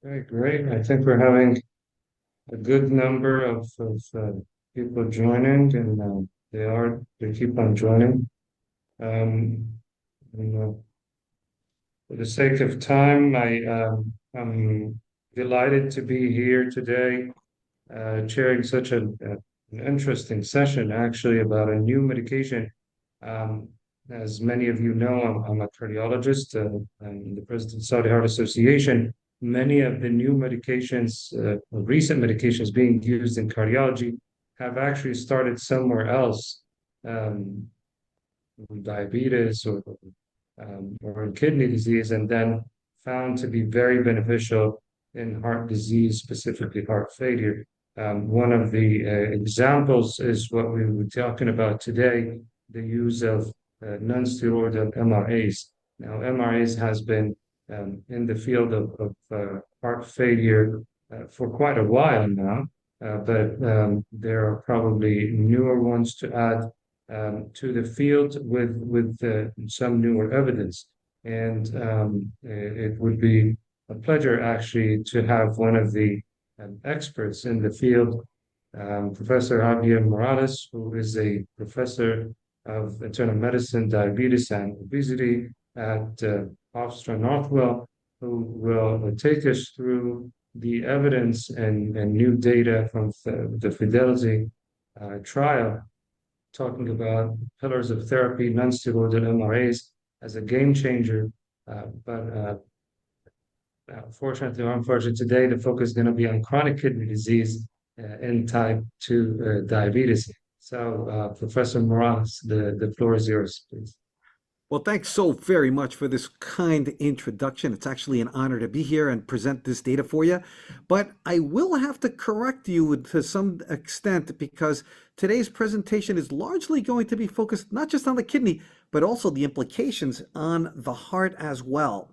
Okay, great. I think we're having a good number of people joining, and they keep on joining. Um, and, for the sake of time, I'm delighted to be here today, chairing such an interesting session, actually, about a new medication. Um, as many of you know, I'm a cardiologist. I'm the president of Saudi Heart Association. Many of the new medications, recent medications being used in cardiology, have actually started somewhere else, um, diabetes or in kidney disease, and then found to be very beneficial in heart disease, specifically heart failure. One of the examples is what we were talking about today, the use of non-steroidal MRAs. Now, MRAs has been in the field of heart failure for quite a while now, but there are probably newer ones to add to the field with some newer evidence. And it would be a pleasure actually to have one of the experts in the field, Professor Javier Morales, who is a professor of internal medicine, diabetes, and obesity at Hofstra Northwell, who will take us through the evidence and new data from the Fidelity trial, talking about pillars of therapy, non-steroidal MRAs as a game changer. But Fortunately or unfortunately, today the focus is going to be on chronic kidney disease and type 2 diabetes. So, Professor Morales, the floor is yours, please. Well, thanks so very much for this kind introduction. It's actually an honor to be here and present this data for you. But I will have to correct you to some extent because today's presentation is largely going to be focused not just on the kidney, but also the implications on the heart as well.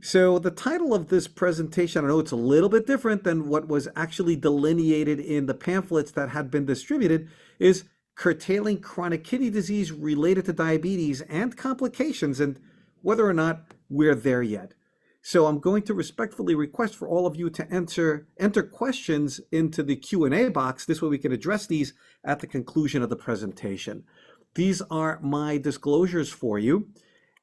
So the title of this presentation, I know it's a little bit different than what was actually delineated in the pamphlets that had been distributed, is curtailing chronic kidney disease related to diabetes and complications, and whether or not we're there yet. So I'm going to respectfully request for all of you to enter questions into the Q&A box. This way we can address these at the conclusion of the presentation. These are my disclosures for you.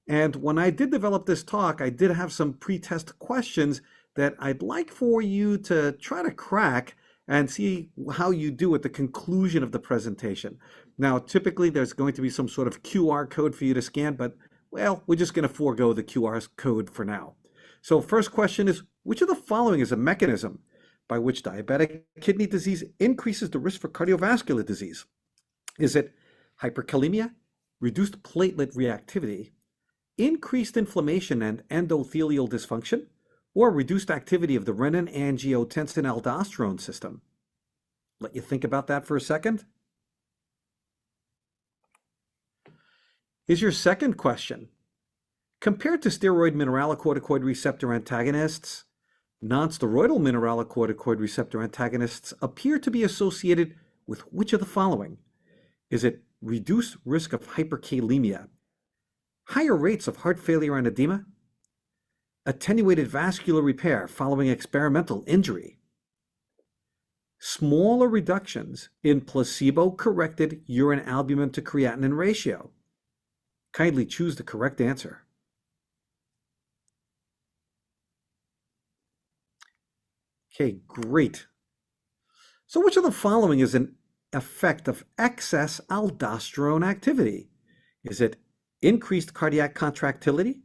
And when I did develop this talk, I did have some pre-test questions that I'd like for you to try to crack and see how you do at the conclusion of the presentation. Now, typically there's going to be some sort of QR code for you to scan, but well, we're just going to forego the QR code for now. So first question is, which of the following is a mechanism by which diabetic kidney disease increases the risk for cardiovascular disease? Is it hyperkalemia, reduced platelet reactivity, increased inflammation and endothelial dysfunction, or reduced activity of the renin-angiotensin-aldosterone system? Let you think about that for a second. Here's your second question. Compared to steroid mineralocorticoid receptor antagonists, non-steroidal mineralocorticoid receptor antagonists appear to be associated with which of the following? Is it reduced risk of hyperkalemia, higher rates of heart failure and edema, attenuated vascular repair following experimental injury, smaller reductions in placebo-corrected urine albumin to creatinine ratio? Kindly choose the correct answer. Okay, great. So which of the following is an effect of excess aldosterone activity? Is it increased cardiac contractility,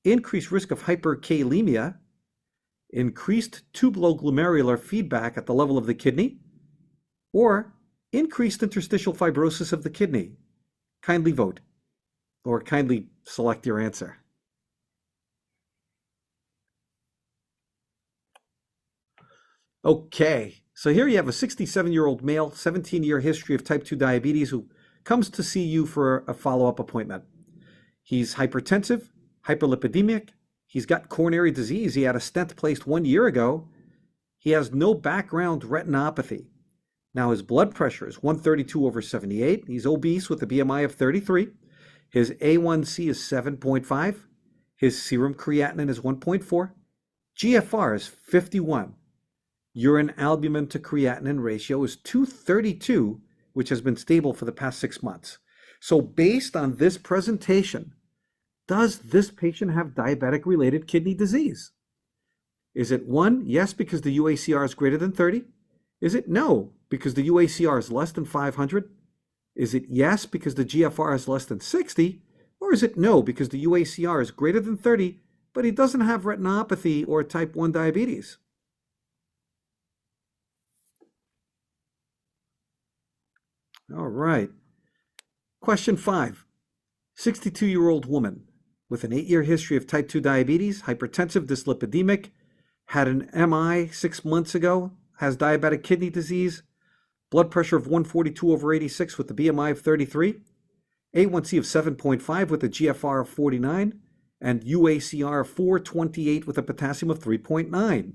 increased risk of hyperkalemia, increased tubuloglomerular feedback at the level of the kidney, or increased interstitial fibrosis of the kidney? Kindly vote, or kindly select your answer. Okay, so here you have a 67-year-old male, 17-year history of type 2 diabetes who comes to see you for a follow-up appointment. He's hypertensive, hyperlipidemic, he's got coronary disease, he had a stent placed 1 year ago, he has no background retinopathy. Now his blood pressure is 132/78, he's obese with a BMI of 33, his A1C is 7.5, his serum creatinine is 1.4, GFR is 51. Urine albumin to creatinine ratio is 232, which has been stable for the past 6 months. So based on this presentation, does this patient have diabetic-related kidney disease? Is it 1, yes, because the UACR is greater than 30? Is it no, because the UACR is less than 500? Is it yes, because the GFR is less than 60? Or is it no, because the UACR is greater than 30, but he doesn't have retinopathy or type 1 diabetes? All right. Question 5. 62-year-old woman with an 8-year history of type 2 diabetes, hypertensive, dyslipidemic, had an MI 6 months ago, has diabetic kidney disease, blood pressure of 142/86 with a BMI of 33, A1C of 7.5 with a GFR of 49, and UACR of 428 with a potassium of 3.9.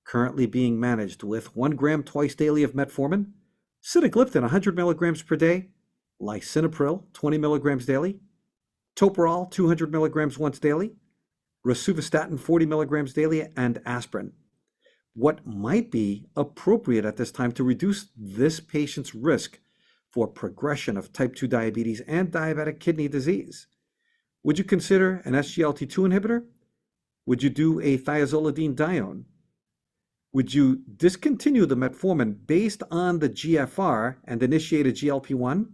Currently being managed with 1 gram twice daily of metformin, sitagliptin 100 milligrams per day, lisinopril 20 milligrams daily, toprol 200 milligrams once daily, rosuvastatin 40 milligrams daily, and aspirin. What might be appropriate at this time to reduce this patient's risk for progression of type 2 diabetes and diabetic kidney disease? Would you consider an SGLT2 inhibitor? Would you do a thiazolidine-dione? Would you discontinue the metformin based on the GFR and initiate a GLP-1?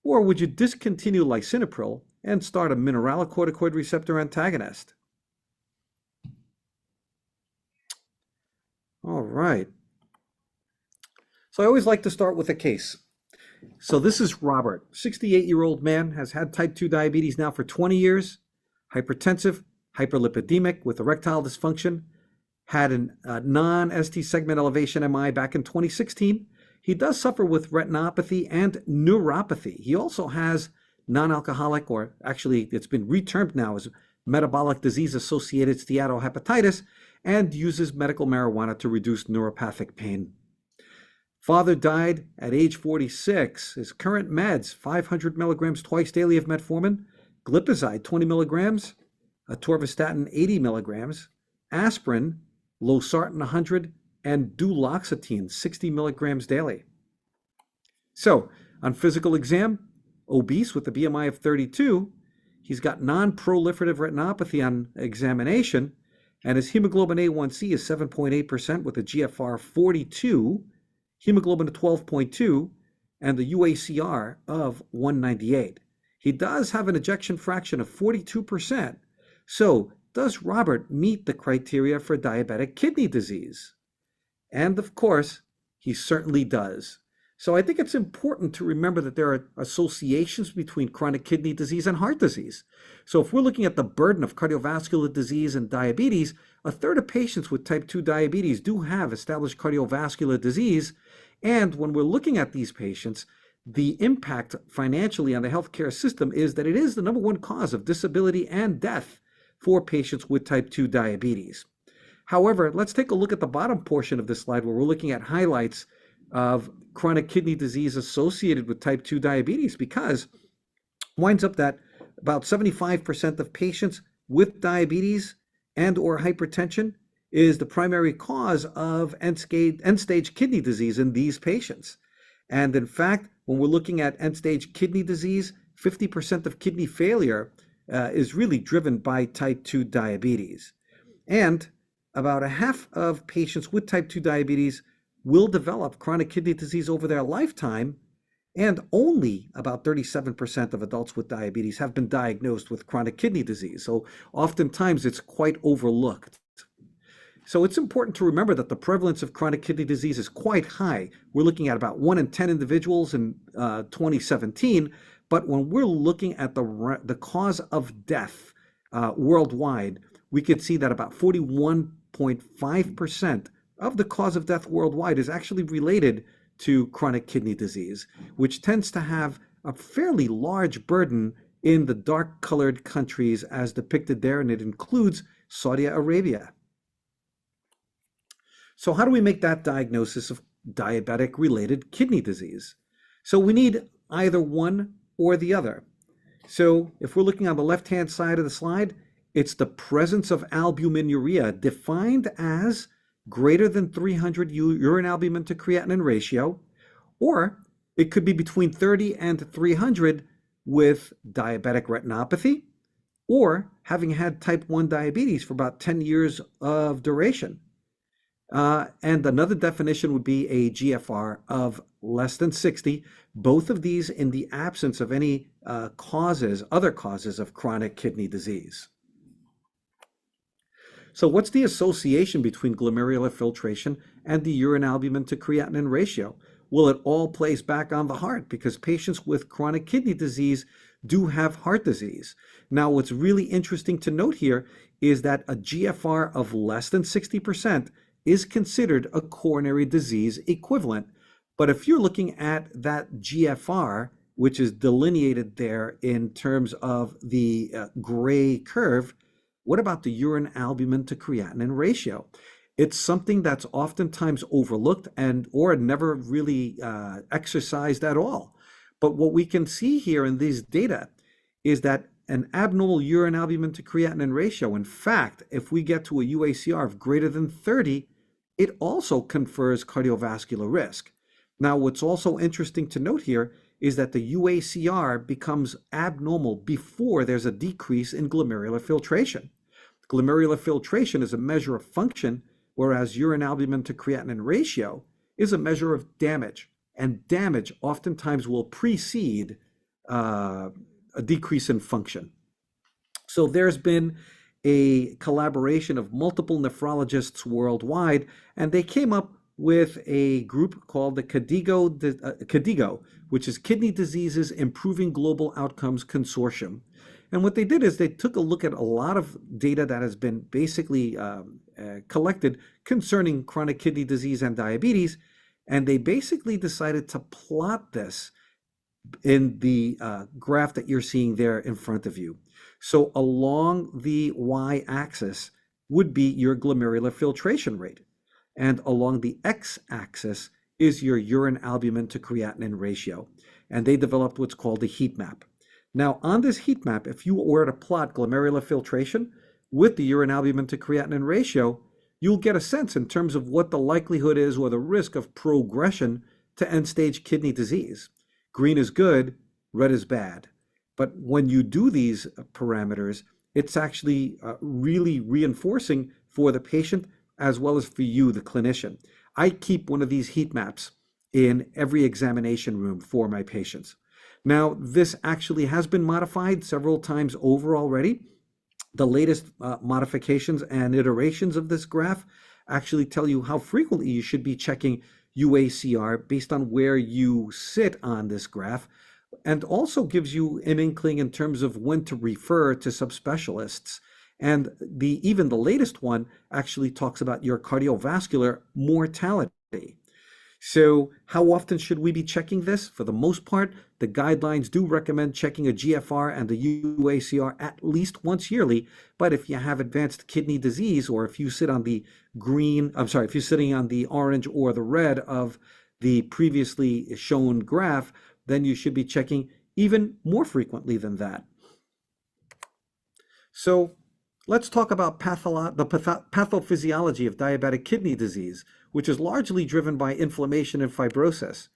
Or would you discontinue lisinopril and start a mineralocorticoid receptor antagonist? All right. So I always like to start with a case. So this is Robert, 68-year-old man, has had type 2 diabetes now for 20 years, hypertensive, hyperlipidemic with erectile dysfunction, had a non-ST segment elevation MI back in 2016. He does suffer with retinopathy and neuropathy. He also has non-alcoholic, or actually it's been retermed now as metabolic disease-associated steatohepatitis, and uses medical marijuana to reduce neuropathic pain. Father died at age 46. His current meds, 500 milligrams twice daily of metformin, glipizide 20 milligrams, atorvastatin 80 milligrams, aspirin, losartan 100, and duloxetine 60 milligrams daily. So, on physical exam, obese with a BMI of 32, he's got non-proliferative retinopathy on examination, and his hemoglobin A1C is 7.8% with a GFR 42, hemoglobin of 12.2, and the UACR of 198. He does have an ejection fraction of 42%. So, does Robert meet the criteria for diabetic kidney disease? And of course, he certainly does. So I think it's important to remember that there are associations between chronic kidney disease and heart disease. So if we're looking at the burden of cardiovascular disease and diabetes, a third of patients with type 2 diabetes do have established cardiovascular disease. And when we're looking at these patients, the impact financially on the healthcare system is that it is the #1 cause of disability and death for patients with type 2 diabetes. However, let's take a look at the bottom portion of this slide where we're looking at highlights of chronic kidney disease associated with type 2 diabetes, because it winds up that about 75% of patients with diabetes and or hypertension is the primary cause of end-stage kidney disease in these patients. And in fact, when we're looking at end-stage kidney disease, 50% of kidney failure is really driven by type 2 diabetes. And about a half of patients with type 2 diabetes will develop chronic kidney disease over their lifetime, and only about 37% of adults with diabetes have been diagnosed with chronic kidney disease. So oftentimes it's quite overlooked. So it's important to remember that the prevalence of chronic kidney disease is quite high. We're looking at about 1 in 10 individuals in 2017, but when we're looking at the cause of death worldwide, we could see that about 41.5% of the cause of death worldwide is actually related to chronic kidney disease, which tends to have a fairly large burden in the dark-colored countries as depicted there, and it includes Saudi Arabia. So how do we make that diagnosis of diabetic-related kidney disease? So we need either one or the other. So if we're looking on the left-hand side of the slide, It's the presence of albuminuria defined as greater than 300 urine albumin to creatinine ratio, or it could be between 30 and 300 with diabetic retinopathy or having had type 1 diabetes for about 10 years of duration. And another definition would be a GFR of less than 60, both of these in the absence of any other causes of chronic kidney disease. So what's the association between glomerular filtration and the urine albumin to creatinine ratio? Well, it all plays back on the heart because patients with chronic kidney disease do have heart disease. Now, what's really interesting to note here is that a GFR of less than 60% is considered a coronary disease equivalent. But if you're looking at that GFR, which is delineated there in terms of the gray curve, what about the urine albumin to creatinine ratio? It's something that's oftentimes overlooked or never really exercised at all. But what we can see here in these data is that an abnormal urine albumin to creatinine ratio, in fact, if we get to a UACR of greater than 30, it also confers cardiovascular risk. Now, what's also interesting to note here is that the UACR becomes abnormal before there's a decrease in glomerular filtration. Glomerular filtration is a measure of function, whereas urine albumin to creatinine ratio is a measure of damage. And damage oftentimes will precede a decrease in function. So there's been a collaboration of multiple nephrologists worldwide, and they came up with a group called the KDIGO, which is Kidney Diseases Improving Global Outcomes Consortium. And what they did is they took a look at a lot of data that has been basically collected concerning chronic kidney disease and diabetes, and they basically decided to plot this in the graph that you're seeing there in front of you. So along the y-axis would be your glomerular filtration rate, and along the x-axis is your urine albumin to creatinine ratio. And they developed what's called a heat map. Now, on this heat map, if you were to plot glomerular filtration with the urine albumin to creatinine ratio, you'll get a sense in terms of what the likelihood is or the risk of progression to end-stage kidney disease. Green is good, red is bad. But when you do these parameters, it's actually really reinforcing for the patient as well as for you, the clinician. I keep one of these heat maps in every examination room for my patients. Now, this actually has been modified several times over already. The latest modifications and iterations of this graph actually tell you how frequently you should be checking UACR based on where you sit on this graph, and also gives you an inkling in terms of when to refer to subspecialists. And even the latest one actually talks about your cardiovascular mortality. So how often should we be checking this? For the most part, the guidelines do recommend checking a GFR and the UACR at least once yearly. But if you have advanced kidney disease, or if you sit on the if you're sitting on the orange or the red of the previously shown graph, then you should be checking even more frequently than that. So let's talk about the pathophysiology of diabetic kidney disease, which is largely driven by inflammation and fibrosis.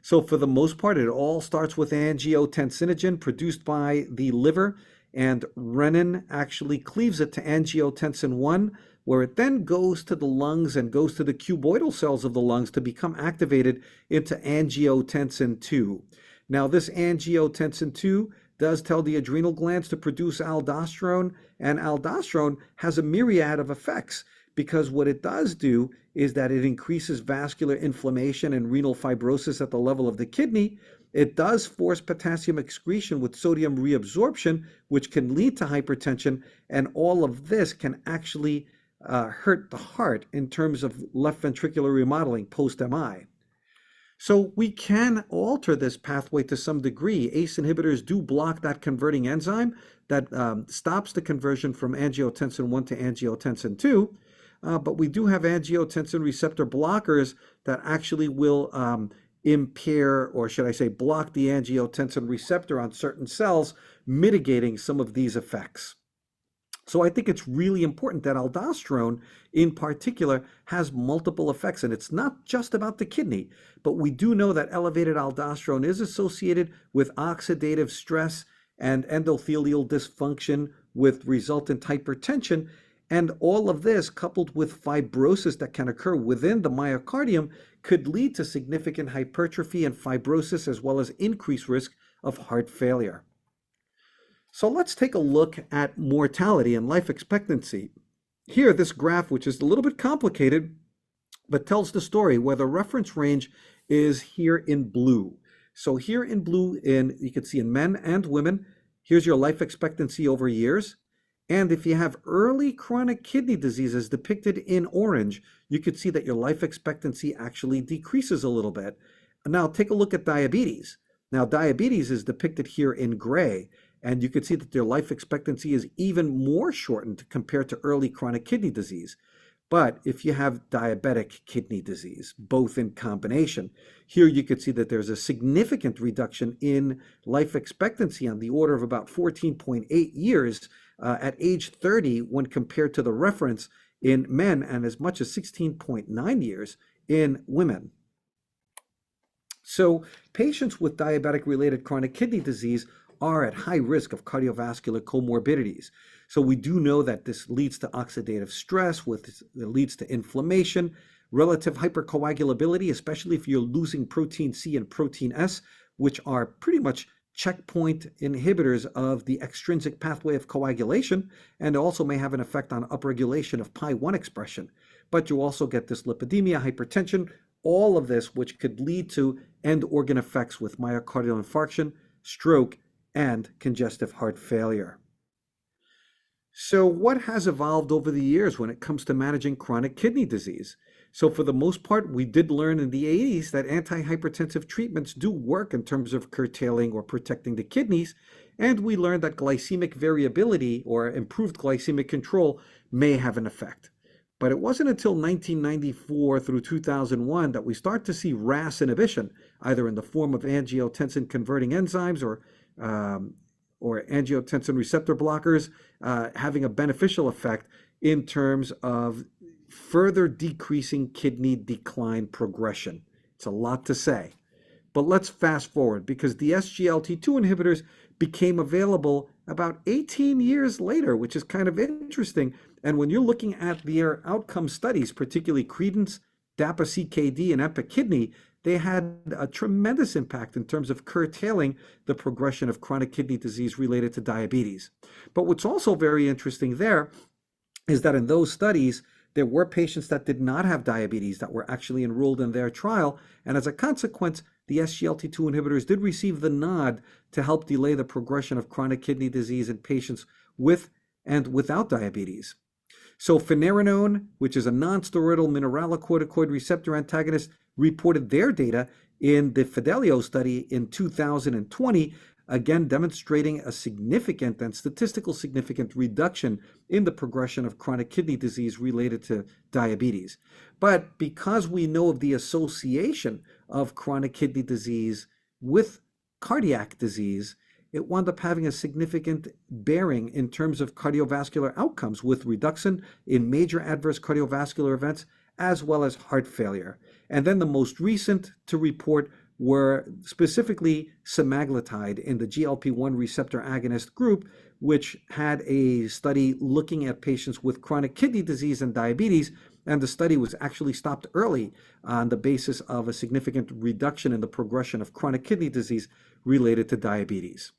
So for the most part, it all starts with angiotensinogen produced by the liver, and renin actually cleaves it to angiotensin 1, where it then goes to the lungs and goes to the cuboidal cells of the lungs to become activated into angiotensin 2. Now, this angiotensin 2 does tell the adrenal glands to produce aldosterone, and aldosterone has a myriad of effects, because what it does do is that it increases vascular inflammation and renal fibrosis at the level of the kidney. It does force potassium excretion with sodium reabsorption, which can lead to hypertension, and all of this can actually hurt the heart in terms of left ventricular remodeling post-MI. So we can alter this pathway to some degree. ACE inhibitors do block that converting enzyme that stops the conversion from angiotensin 1 to angiotensin 2. But we do have angiotensin receptor blockers that actually will impair, or should I say, block the angiotensin receptor on certain cells, mitigating some of these effects. So I think it's really important that aldosterone in particular has multiple effects. And it's not just about the kidney, but we do know that elevated aldosterone is associated with oxidative stress and endothelial dysfunction with resultant hypertension. And all of this, coupled with fibrosis that can occur within the myocardium, could lead to significant hypertrophy and fibrosis, as well as increased risk of heart failure. So let's take a look at mortality and life expectancy. Here, this graph, which is a little bit complicated, but tells the story where the reference range is here in blue. So here in blue, you can see in men and women, here's your life expectancy over years. And if you have early chronic kidney disease as depicted in orange, you could see that your life expectancy actually decreases a little bit. Now take a look at diabetes. Now diabetes is depicted here in gray, and you can see that their life expectancy is even more shortened compared to early chronic kidney disease. But if you have diabetic kidney disease, both in combination, here you could see that there's a significant reduction in life expectancy on the order of about 14.8 years at age 30 when compared to the reference in men, and as much as 16.9 years in women. So patients with diabetic-related chronic kidney disease are at high risk of cardiovascular comorbidities. So we do know that this leads to oxidative stress, it leads to inflammation, relative hypercoagulability, especially if you're losing protein C and protein S, which are pretty much checkpoint inhibitors of the extrinsic pathway of coagulation, and also may have an effect on upregulation of PI1 expression. But you also get this lipidemia, hypertension, all of this which could lead to end organ effects with myocardial infarction, stroke, and congestive heart failure. So what has evolved over the years when it comes to managing chronic kidney disease? So for the most part, we did learn in the 80s that antihypertensive treatments do work in terms of curtailing or protecting the kidneys, and we learned that glycemic variability or improved glycemic control may have an effect. But it wasn't until 1994 through 2001 that we start to see RAS inhibition, either in the form of angiotensin converting enzymes or angiotensin receptor blockers, having a beneficial effect in terms of further decreasing kidney decline progression. It's a lot to say, but let's fast forward, because the SGLT2 inhibitors became available about 18 years later, which is kind of interesting. And when you're looking at their outcome studies, particularly Credence, DAPA-CKD, and EPIC-Kidney, they had a tremendous impact in terms of curtailing the progression of chronic kidney disease related to diabetes. But what's also very interesting there is that in those studies, there were patients that did not have diabetes that were actually enrolled in their trial. And as a consequence, the SGLT2 inhibitors did receive the nod to help delay the progression of chronic kidney disease in patients with and without diabetes. So finerenone, which is a non-steroidal mineralocorticoid receptor antagonist, reported their data in the Fidelio study in 2020, again demonstrating a significant and statistical significant reduction in the progression of chronic kidney disease related to diabetes. But because we know of the association of chronic kidney disease with cardiac disease, it wound up having a significant bearing in terms of cardiovascular outcomes, with reduction in major adverse cardiovascular events as well as heart failure. And then the most recent to report were specifically semaglutide in the GLP-1 receptor agonist group, which had a study looking at patients with chronic kidney disease and diabetes, and the study was actually stopped early on the basis of a significant reduction in the progression of chronic kidney disease related to diabetes.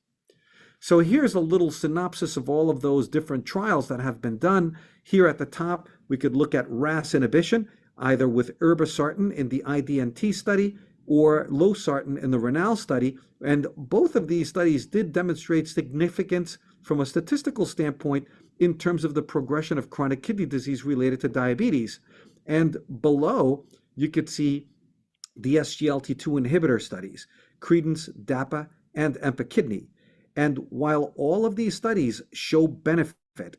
So here's a little synopsis of all of those different trials that have been done. Here at the top, we could look at RAS inhibition, either with irbesartan in the IDNT study or losartan in the RENAL study. And both of these studies did demonstrate significance from a statistical standpoint in terms of the progression of chronic kidney disease related to diabetes. And below, you could see the SGLT2 inhibitor studies, Credence, DAPA, and EPIC-Kidney. And while all of these studies show benefit,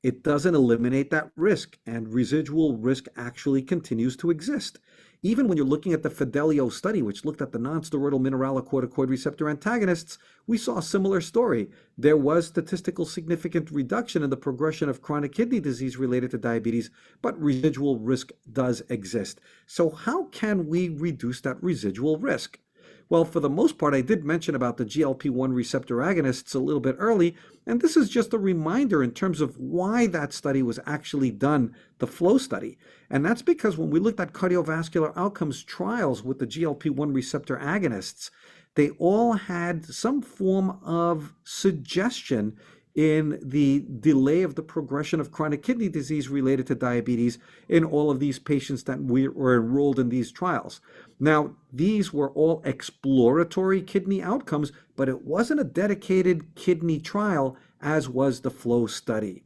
it doesn't eliminate that risk, and residual risk actually continues to exist. even when you're looking at the Fidelio study, which looked at the non-steroidal mineralocorticoid receptor antagonists, we saw a similar story. There was statistical significant reduction in the progression of chronic kidney disease related to diabetes, but residual risk does exist. So how can we reduce that residual risk? Well, for the most part, I did mention about the GLP-1 receptor agonists a little bit early, and this is just a reminder in terms of why that study was actually done, the FLOW study. And that's because when we looked at cardiovascular outcomes trials with the GLP-1 receptor agonists, they all had some form of suggestion in the delay of the progression of chronic kidney disease related to diabetes in all of these patients that were enrolled in these trials. Now, these were all exploratory kidney outcomes, but it wasn't a dedicated kidney trial as was the FLOW study.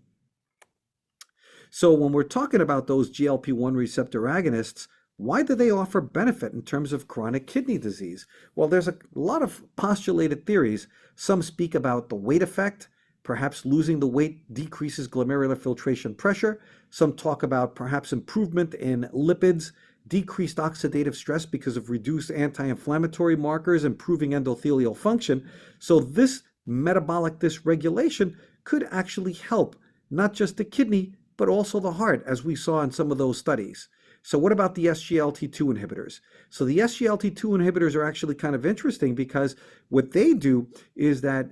So when we're talking about those GLP-1 receptor agonists, why do they offer benefit in terms of chronic kidney disease? Well, there's a lot of postulated theories. Some speak about the weight effect. Perhaps losing the weight decreases glomerular filtration pressure. Some talk about perhaps improvement in lipids, decreased oxidative stress because of reduced anti-inflammatory markers, improving endothelial function. So this metabolic dysregulation could actually help not just the kidney, but also the heart, as we saw in some of those studies. So what about the SGLT2 inhibitors? So the SGLT2 inhibitors are actually kind of interesting because what they do is that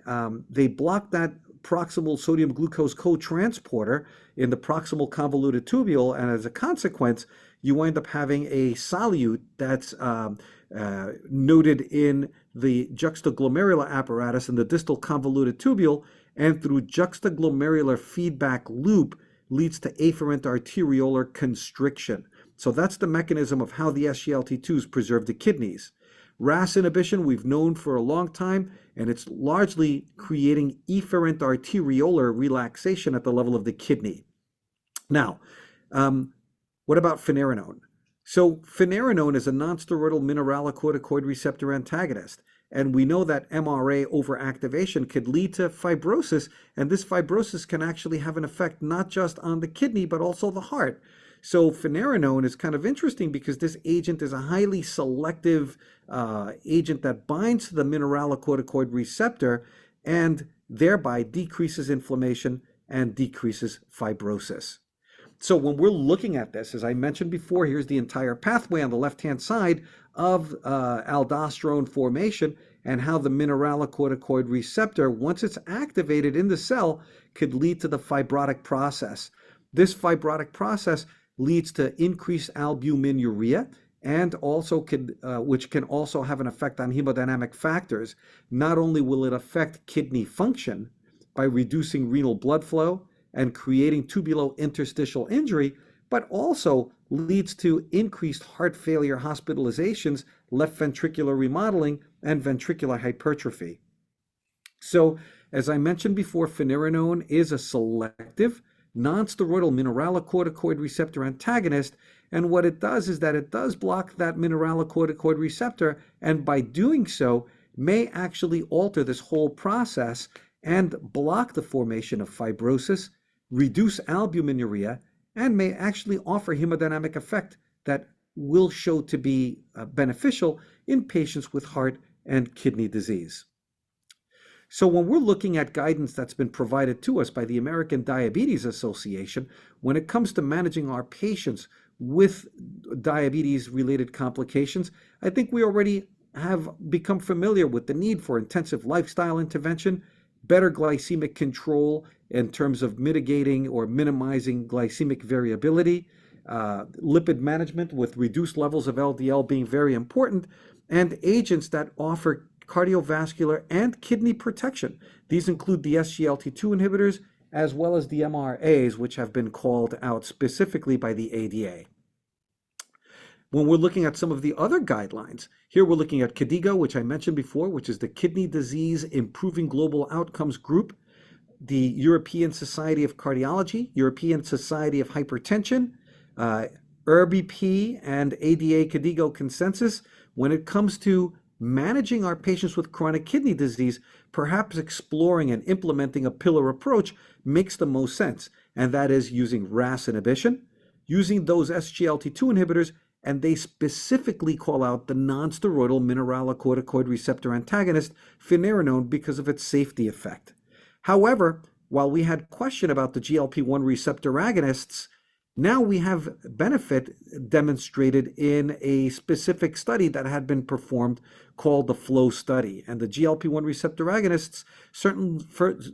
they block that proximal sodium glucose co-transporter in the proximal convoluted tubule, and as a consequence, you wind up having a solute that's noted in the juxtaglomerular apparatus in the distal convoluted tubule, and through juxtaglomerular feedback loop leads to afferent arteriolar constriction. So that's the mechanism of how the SGLT2s preserve the kidneys. RAS inhibition we've known for a long time, and it's largely creating efferent arteriolar relaxation at the level of the kidney. Now, what about finerenone? So finerenone is a non-steroidal mineralocorticoid receptor antagonist, and we know that MRA overactivation could lead to fibrosis, and this fibrosis can actually have an effect not just on the kidney, but also the heart. So finerenone is kind of interesting because this agent is a highly selective agent that binds to the mineralocorticoid receptor and thereby decreases inflammation and decreases fibrosis. So when we're looking at this, as I mentioned before, here's the entire pathway on the left-hand side of aldosterone formation and how the mineralocorticoid receptor, once it's activated in the cell, could lead to the fibrotic process. This fibrotic process leads to increased albuminuria and also which can also have an effect on hemodynamic factors. Not only will it affect kidney function by reducing renal blood flow and creating tubulointerstitial injury, but also leads to increased heart failure hospitalizations, left ventricular remodeling, and ventricular hypertrophy. So, as I mentioned before, finerenone is a selective non-steroidal mineralocorticoid receptor antagonist, and what it does is that it does block that mineralocorticoid receptor, and by doing so may actually alter this whole process and block the formation of fibrosis, reduce albuminuria, and may actually offer hemodynamic effect that will show to be beneficial in patients with heart and kidney disease. So when we're looking at guidance that's been provided to us by the American Diabetes Association, when it comes to managing our patients with diabetes-related complications, I think we already have become familiar with the need for intensive lifestyle intervention, better glycemic control in terms of mitigating or minimizing glycemic variability, lipid management with reduced levels of LDL being very important, and agents that offer cardiovascular and kidney protection. These include the SGLT2 inhibitors as well as the MRAs, which have been called out specifically by the ADA. When we're looking at some of the other guidelines, here we're looking at KDIGO, which I mentioned before, which is the Kidney Disease Improving Global Outcomes Group, the European Society of Cardiology, European Society of Hypertension, ERBP, and ADA KDIGO consensus. When it comes to managing our patients with chronic kidney disease, perhaps exploring and implementing a pillar approach makes the most sense, and that is using RAS inhibition, using those SGLT2 inhibitors, and they specifically call out the non-steroidal mineralocorticoid receptor antagonist, finerenone, because of its safety effect. However, while we had question about the GLP-1 receptor agonists, now we have benefit demonstrated in a specific study that had been performed called the FLOW study. And the GLP-1 receptor agonists certainly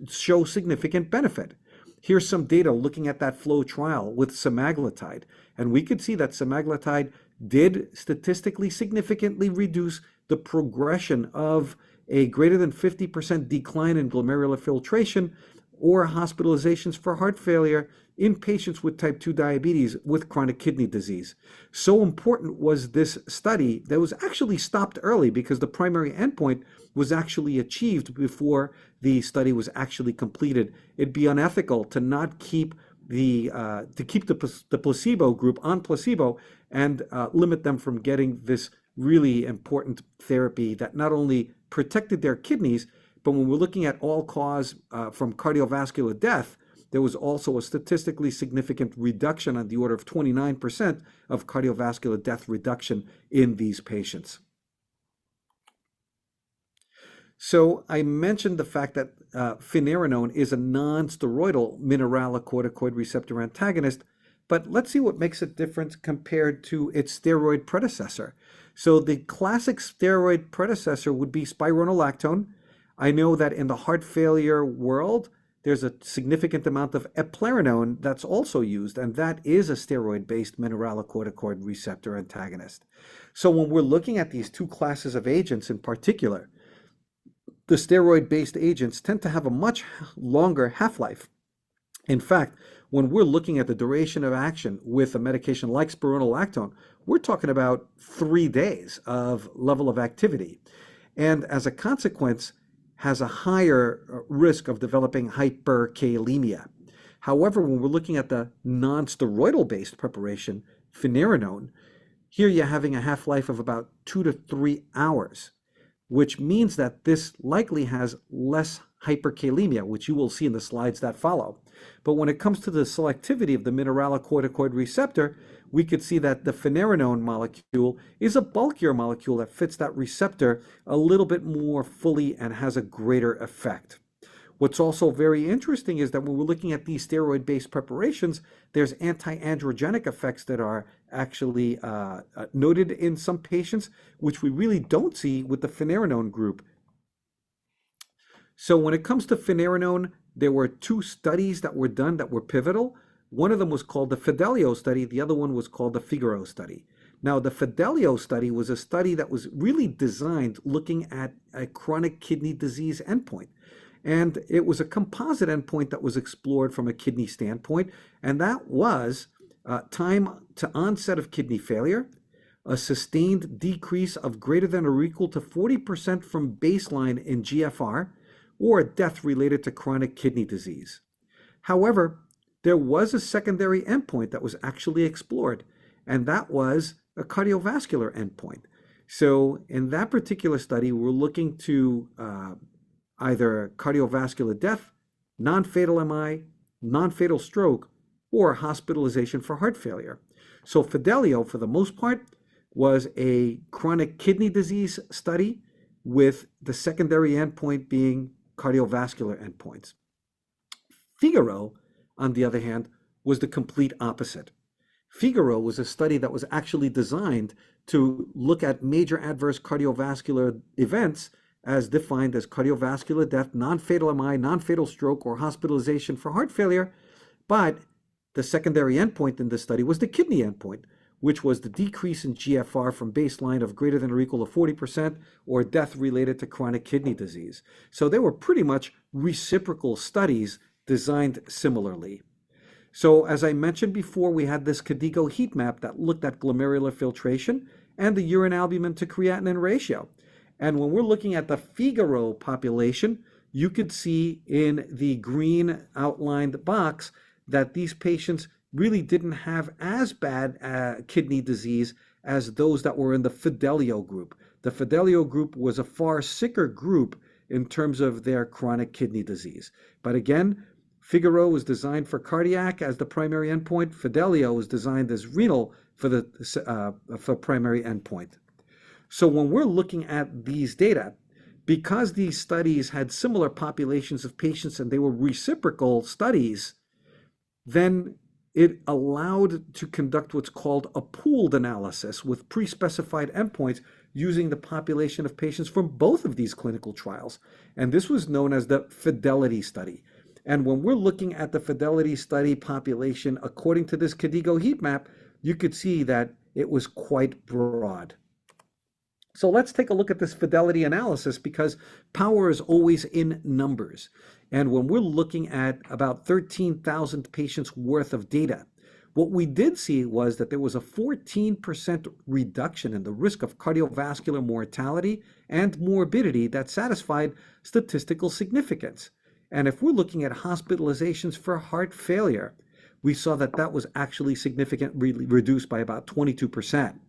show significant benefit. Here's some data looking at that FLOW trial with semaglutide. And we could see that semaglutide did statistically significantly reduce the progression of a greater than 50% decline in glomerular filtration or hospitalizations for heart failure in patients with type 2 diabetes with chronic kidney disease. So important was this study that was actually stopped early because the primary endpoint was actually achieved before the study was actually completed. It'd be unethical to not keep the placebo group on placebo and limit them from getting this really important therapy that not only protected their kidneys, but when we're looking at all cause from cardiovascular death, there was also a statistically significant reduction on the order of 29% of cardiovascular death reduction in these patients. So I mentioned the fact that finerenone is a non-steroidal mineralocorticoid receptor antagonist, but let's see what makes it different compared to its steroid predecessor. So the classic steroid predecessor would be spironolactone. I know that in the heart failure world, there's a significant amount of eplerenone that's also used, and that is a steroid-based mineralocorticoid receptor antagonist. So when we're looking at these two classes of agents in particular, the steroid-based agents tend to have a much longer half-life. In fact, when we're looking at the duration of action with a medication like spironolactone, we're talking about 3 days of level of activity. And as a consequence, has a higher risk of developing hyperkalemia. However, when we're looking at the non-steroidal based preparation, finerenone, here you're having a half-life of about 2 to 3 hours, which means that this likely has less hyperkalemia, which you will see in the slides that follow. But when it comes to the selectivity of the mineralocorticoid receptor, we could see that the finerenone molecule is a bulkier molecule that fits that receptor a little bit more fully and has a greater effect. What's also very interesting is that when we're looking at these steroid-based preparations, there's anti-androgenic effects that are actually noted in some patients, which we really don't see with the finerenone group. So when it comes to finerenone, there were 2 studies that were done that were pivotal. One of them was called the Fidelio study. The other one was called the Figaro study. Now, the Fidelio study was a study that was really designed looking at a chronic kidney disease endpoint. And it was a composite endpoint that was explored from a kidney standpoint, and that was time to onset of kidney failure, a sustained decrease of greater than or equal to 40% from baseline in GFR, or a death related to chronic kidney disease. However, there was a secondary endpoint that was actually explored, and that was a cardiovascular endpoint. So in that particular study, we're looking to either cardiovascular death, non-fatal MI, non-fatal stroke, or hospitalization for heart failure. So Fidelio, for the most part, was a chronic kidney disease study with the secondary endpoint being cardiovascular endpoints. Figaro, on the other hand, was the complete opposite. Figaro was a study that was actually designed to look at major adverse cardiovascular events as defined as cardiovascular death, non-fatal MI, non-fatal stroke, or hospitalization for heart failure. But the secondary endpoint in this study was the kidney endpoint, which was the decrease in GFR from baseline of greater than or equal to 40% or death related to chronic kidney disease. So they were pretty much reciprocal studies designed similarly. So as I mentioned before, we had this KDIGO heat map that looked at glomerular filtration and the urine albumin to creatinine ratio. And when we're looking at the Figaro population, you could see in the green outlined box that these patients really didn't have as bad kidney disease as those that were in the Fidelio group. The Fidelio group was a far sicker group in terms of their chronic kidney disease. But again, Figaro was designed for cardiac as the primary endpoint. Fidelio was designed as renal for the for primary endpoint. So when we're looking at these data, because these studies had similar populations of patients and they were reciprocal studies, then it allowed to conduct what's called a pooled analysis with pre-specified endpoints using the population of patients from both of these clinical trials. And this was known as the fidelity study. And when we're looking at the fidelity study population, according to this KDIGO heat map, you could see that it was quite broad. So let's take a look at this fidelity analysis, because power is always in numbers. And when we're looking at about 13,000 patients worth of data, what we did see was that there was a 14% reduction in the risk of cardiovascular mortality and morbidity that satisfied statistical significance. And if we're looking at hospitalizations for heart failure, we saw that that was actually significantly reduced by about 22%.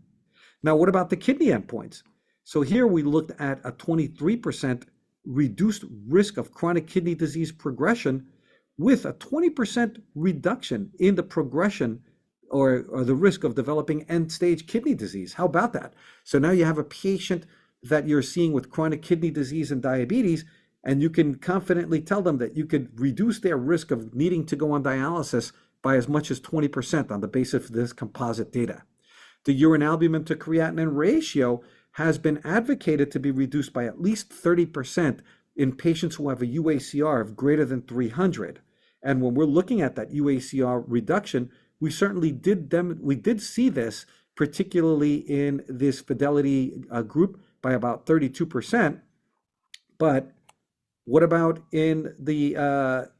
Now, what about the kidney endpoints? So here we looked at a 23% reduced risk of chronic kidney disease progression with a 20% reduction in the progression or the risk of developing end-stage kidney disease. How about that? So now you have a patient that you're seeing with chronic kidney disease and diabetes, and you can confidently tell them that you could reduce their risk of needing to go on dialysis by as much as 20% on the basis of this composite data. The urine albumin to creatinine ratio has been advocated to be reduced by at least 30% in patients who have a UACR of greater than 300. And when we're looking at that UACR reduction, we certainly did see this, particularly in this fidelity group, by about 32%. But what about in the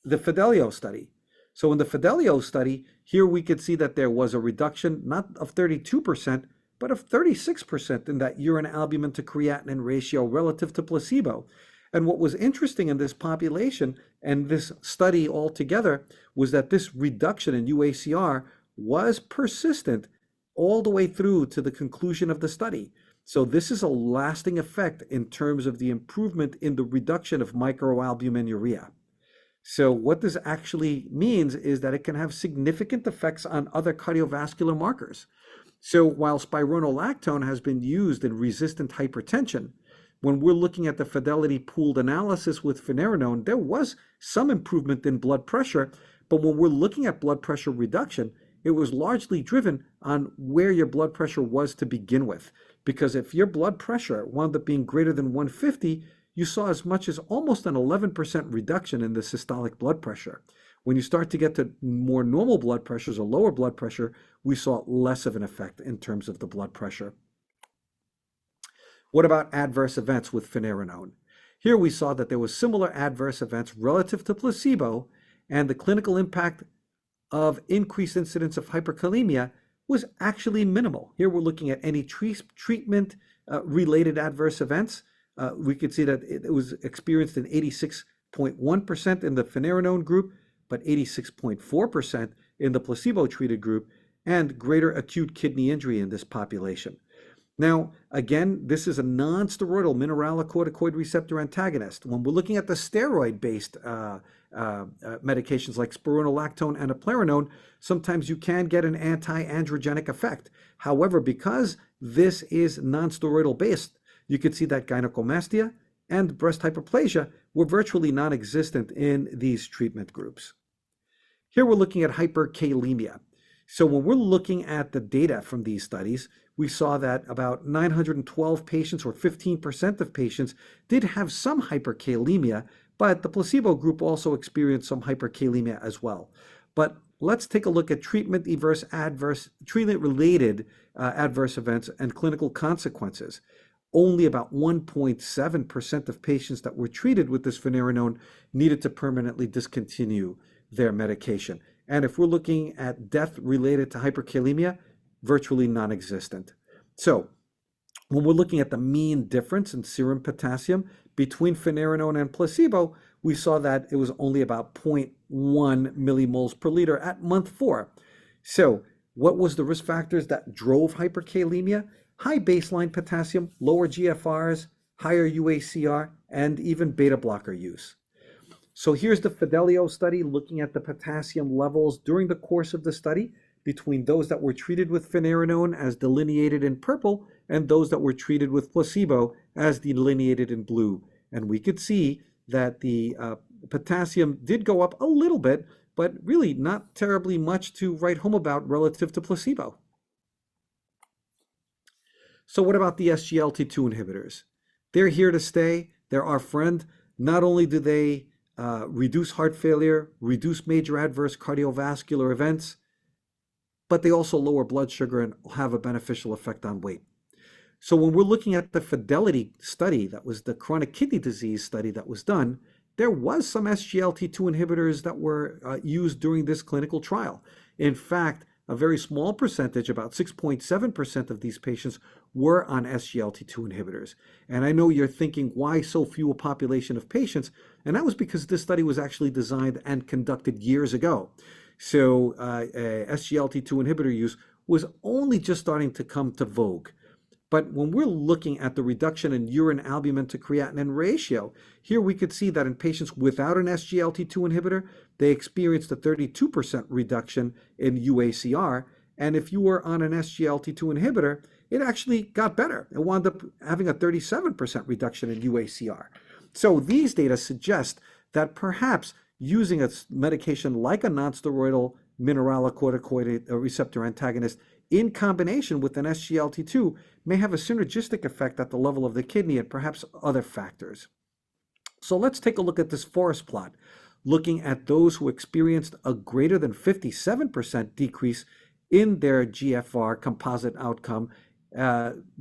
Fidelio study? So in the Fidelio study, here we could see that there was a reduction, not of 32%, but of 36% in that urine albumin to creatinine ratio relative to placebo. And what was interesting in this population and this study altogether was that this reduction in UACR was persistent all the way through to the conclusion of the study. So this is a lasting effect in terms of the improvement in the reduction of microalbuminuria. So what this actually means is that it can have significant effects on other cardiovascular markers. So while spironolactone has been used in resistant hypertension, when we're looking at the fidelity pooled analysis with finerenone, there was some improvement in blood pressure, but when we're looking at blood pressure reduction, it was largely driven on where your blood pressure was to begin with. Because if your blood pressure wound up being greater than 150, you saw as much as almost an 11% reduction in the systolic blood pressure. When you start to get to more normal blood pressures or lower blood pressure, we saw less of an effect in terms of the blood pressure. What about adverse events with finerenone? Here we saw that there was similar adverse events relative to placebo, and the clinical impact of increased incidence of hyperkalemia was actually minimal. Here we're looking at any treatment related adverse events. We could see that it was experienced in 86.1% in the finerenone group, but 86.4% in the placebo-treated group, and greater acute kidney injury in this population. Now, again, this is a non-steroidal mineralocorticoid receptor antagonist. When we're looking at the steroid-based medications like spironolactone and eplerenone, sometimes you can get an anti-androgenic effect. However, because this is non-steroidal based, you could see that gynecomastia and breast hyperplasia were virtually non-existent in these treatment groups. Here we're looking at hyperkalemia. So when we're looking at the data from these studies, we saw that about 912 patients, or 15% of patients, did have some hyperkalemia, but the placebo group also experienced some hyperkalemia as well. But let's take a look at treatment-related adverse events and clinical consequences. Only about 1.7% of patients that were treated with this finerenone needed to permanently discontinue their medication. And if we're looking at death related to hyperkalemia, virtually non-existent. So when we're looking at the mean difference in serum potassium between finerenone and placebo, we saw that it was only about 0.1 millimoles per liter at month 4. So what was the risk factors that drove hyperkalemia? High baseline potassium, lower GFRs, higher UACR, and even beta blocker use. So here's the Fidelio study looking at the potassium levels during the course of the study between those that were treated with finerenone as delineated in purple and those that were treated with placebo as delineated in blue. And we could see that the potassium did go up a little bit, but really not terribly much to write home about relative to placebo. So what about the SGLT2 inhibitors? They're here to stay. They're our friend. Not only do they reduce heart failure, reduce major adverse cardiovascular events, but they also lower blood sugar and have a beneficial effect on weight. So when we're looking at the Fidelity study, that was the chronic kidney disease study that was done, there was some SGLT2 inhibitors that were used during this clinical trial. In fact, a very small percentage, about 6.7% of these patients were on SGLT2 inhibitors. And I know you're thinking, why so few a population of patients? And that was because this study was actually designed and conducted years ago. So SGLT2 inhibitor use was only just starting to come to vogue. But when we're looking at the reduction in urine albumin to creatinine ratio, here we could see that in patients without an SGLT2 inhibitor, they experienced a 32% reduction in UACR. And if you were on an SGLT2 inhibitor, it actually got better. It wound up having a 37% reduction in UACR. So these data suggest that perhaps using a medication like a non-steroidal mineralocorticoid receptor antagonist in combination with an SGLT2 may have a synergistic effect at the level of the kidney and perhaps other factors. So let's take a look at this forest plot, looking at those who experienced a greater than 57% decrease in their GFR composite outcome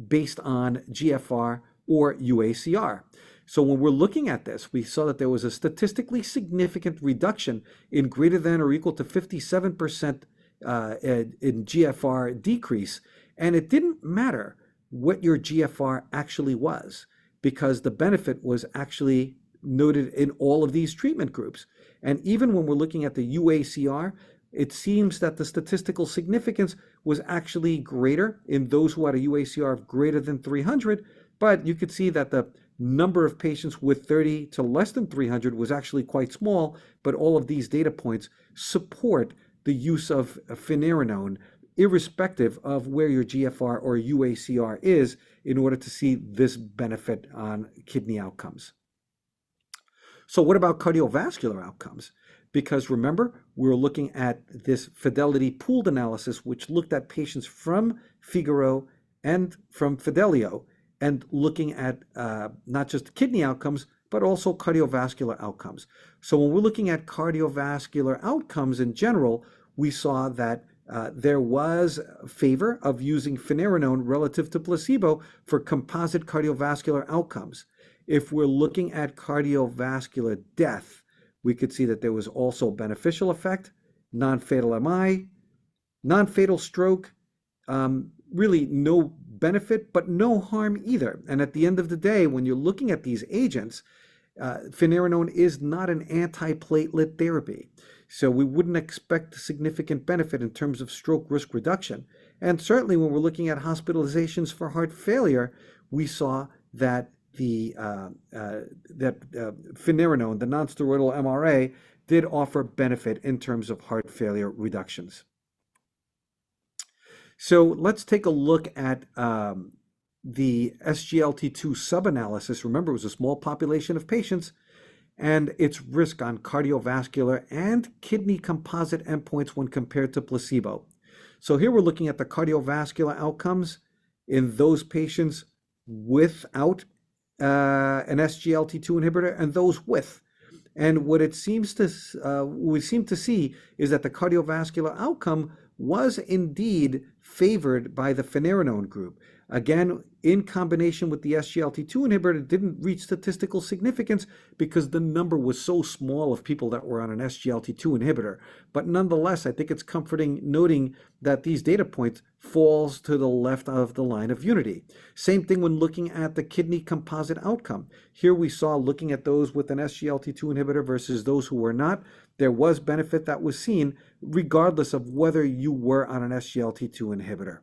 based on GFR or UACR. So when we're looking at this, we saw that there was a statistically significant reduction in greater than or equal to 57% in GFR decrease. And it didn't matter what your GFR actually was, because the benefit was actually noted in all of these treatment groups. And even when we're looking at the UACR, it seems that the statistical significance was actually greater in those who had a UACR of greater than 300, but you could see that the number of patients with 30 to less than 300 was actually quite small, but all of these data points support the use of finerenone, irrespective of where your GFR or UACR is, in order to see this benefit on kidney outcomes. So what about cardiovascular outcomes? Because remember, we're looking at this Fidelity pooled analysis, which looked at patients from Figaro and from Fidelio, and looking at not just kidney outcomes, but also cardiovascular outcomes. So when we're looking at cardiovascular outcomes in general, we saw that there was favor of using finerenone relative to placebo for composite cardiovascular outcomes. If we're looking at cardiovascular death, we could see that there was also beneficial effect, non-fatal MI, non-fatal stroke, really no benefit, but no harm either. And at the end of the day, when you're looking at these agents, finerenone is not an antiplatelet therapy. So we wouldn't expect significant benefit in terms of stroke risk reduction. And certainly when we're looking at hospitalizations for heart failure, we saw that finerenone, the non-steroidal MRA, did offer benefit in terms of heart failure reductions. So let's take a look at the SGLT2 sub-analysis. Remember, it was a small population of patients, and its risk on cardiovascular and kidney composite endpoints when compared to placebo. So here we're looking at the cardiovascular outcomes in those patients without an SGLT2 inhibitor and those with. And what it seems to we seem to see is that the cardiovascular outcome was indeed favored by the finerenone group. Again, in combination with the SGLT2 inhibitor, it didn't reach statistical significance because the number was so small of people that were on an SGLT2 inhibitor. But nonetheless, I think it's comforting noting that these data points falls to the left of the line of unity. Same thing when looking at the kidney composite outcome. Here we saw, looking at those with an SGLT2 inhibitor versus those who were not, there was benefit that was seen regardless of whether you were on an SGLT2 inhibitor.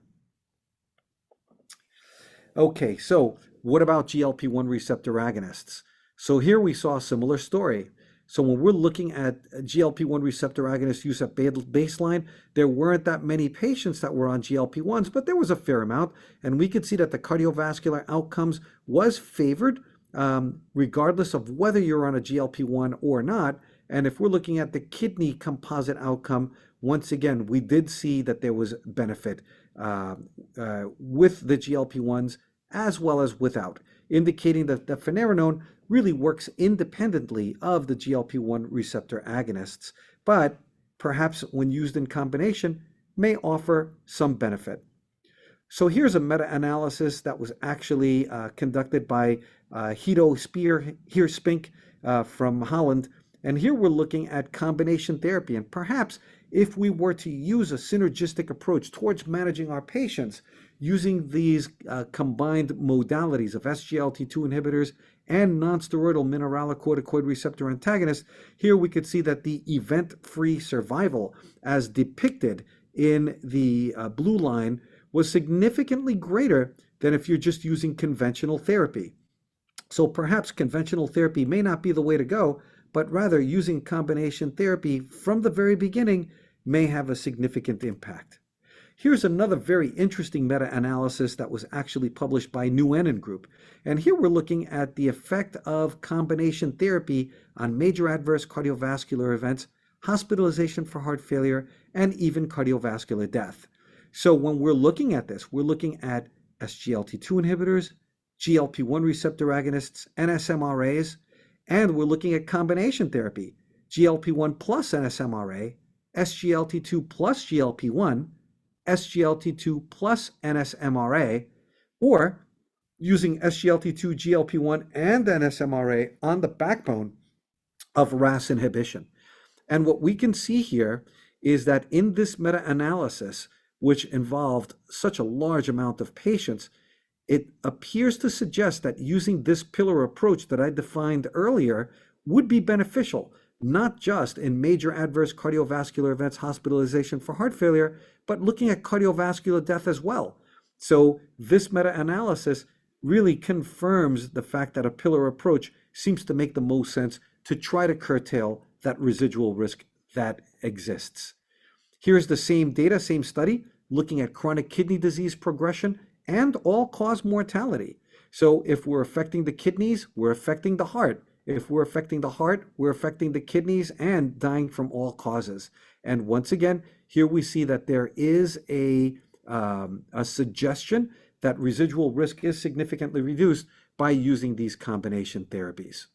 Okay, so what about GLP-1 receptor agonists? So here we saw a similar story. So when we're looking at GLP-1 receptor agonist use at baseline, there weren't that many patients that were on GLP-1s, but there was a fair amount. And we could see that the cardiovascular outcomes was favored, regardless of whether you're on a GLP-1 or not. And if we're looking at the kidney composite outcome, once again, we did see that there was benefit with the GLP-1s as well as without, indicating that the finerenone really works independently of the GLP-1 receptor agonists, but perhaps when used in combination may offer some benefit. So here's a meta-analysis that was actually conducted by Guido Spink from Holland. And here we're looking at combination therapy. And perhaps if we were to use a synergistic approach towards managing our patients using these combined modalities of SGLT2 inhibitors and non-steroidal mineralocorticoid receptor antagonists, here we could see that the event-free survival as depicted in the blue line was significantly greater than if you're just using conventional therapy. So perhaps conventional therapy may not be the way to go, but rather using combination therapy from the very beginning may have a significant impact. Here's another very interesting meta-analysis that was actually published by Nguyen Group. And here we're looking at the effect of combination therapy on major adverse cardiovascular events, hospitalization for heart failure, and even cardiovascular death. So when we're looking at this, we're looking at SGLT2 inhibitors, GLP-1 receptor agonists, NSMRAs, and we're looking at combination therapy, GLP-1 plus NSMRA, SGLT2 plus GLP-1, SGLT2 plus NSMRA, or using SGLT2, GLP-1, and NSMRA on the backbone of RAS inhibition. And what we can see here is that in this meta-analysis, which involved such a large amount of patients, it appears to suggest that using this pillar approach that I defined earlier would be beneficial, not just in major adverse cardiovascular events, hospitalization for heart failure, but looking at cardiovascular death as well. So this meta-analysis really confirms the fact that a pillar approach seems to make the most sense to try to curtail that residual risk that exists. Here's the same data, same study, looking at chronic kidney disease progression and all-cause mortality. So if we're affecting the kidneys, we're affecting the heart. If we're affecting the heart, we're affecting the kidneys and dying from all causes. And once again, here we see that there is a suggestion that residual risk is significantly reduced by using these combination therapies.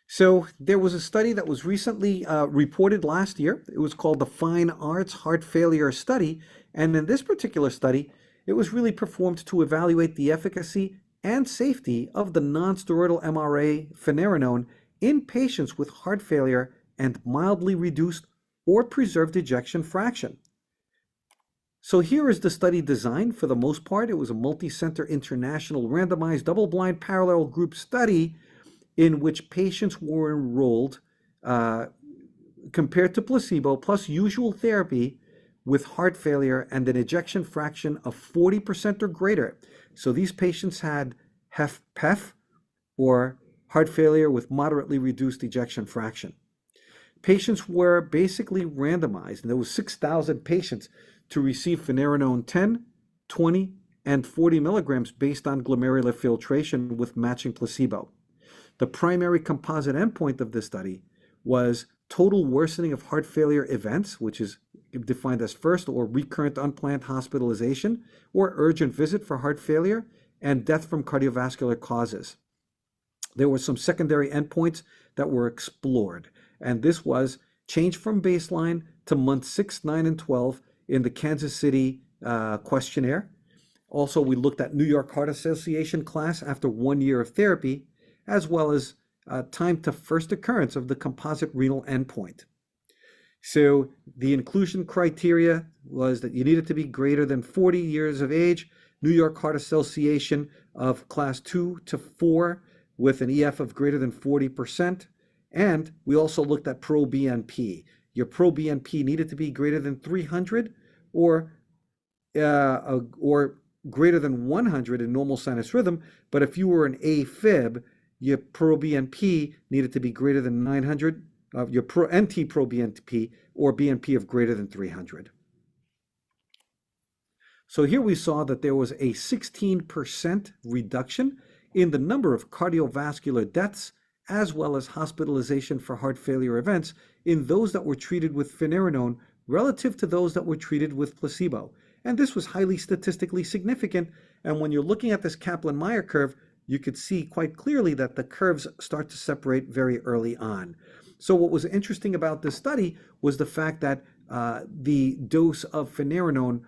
So there was a study that was recently reported last year. It was called the Fine Arts Heart Failure Study. And in this particular study, it was really performed to evaluate the efficacy and safety of the non-steroidal MRA finerenone in patients with heart failure and mildly reduced or preserved ejection fraction. So here is the study design. For the most part, it was a multi-center international randomized double-blind parallel group study in which patients were enrolled compared to placebo plus usual therapy with heart failure and an ejection fraction of 40% or greater. So these patients had HFpEF, or heart failure with moderately reduced ejection fraction. Patients were basically randomized, and there was 6,000 patients to receive finerenone 10, 20, and 40 milligrams based on glomerular filtration with matching placebo. The primary composite endpoint of this study was total worsening of heart failure events, which is defined as first or recurrent unplanned hospitalization or urgent visit for heart failure, and death from cardiovascular causes. There were some secondary endpoints that were explored, and this was change from baseline to month 6, 9, and 12 in the Kansas City questionnaire. Also, we looked at New York Heart Association class after 1 year of therapy, as well as time to first occurrence of the composite renal endpoint. So the inclusion criteria was that you needed to be greater than 40 years of age, New York Heart Association of class 2 to 4 with an EF of greater than 40%. And we also looked at pro-BNP. Your pro-BNP needed to be greater than 300 or greater than 100 in normal sinus rhythm. But if you were an AFib, your proBNP needed to be greater than 900, your NT-proBNP or BNP of greater than 300. So here we saw that there was a 16% reduction in the number of cardiovascular deaths as well as hospitalization for heart failure events in those that were treated with finerenone relative to those that were treated with placebo. And this was highly statistically significant. And when you're looking at this Kaplan-Meier curve, you could see quite clearly that the curves start to separate very early on. So what was interesting about this study was the fact that the dose of finerenone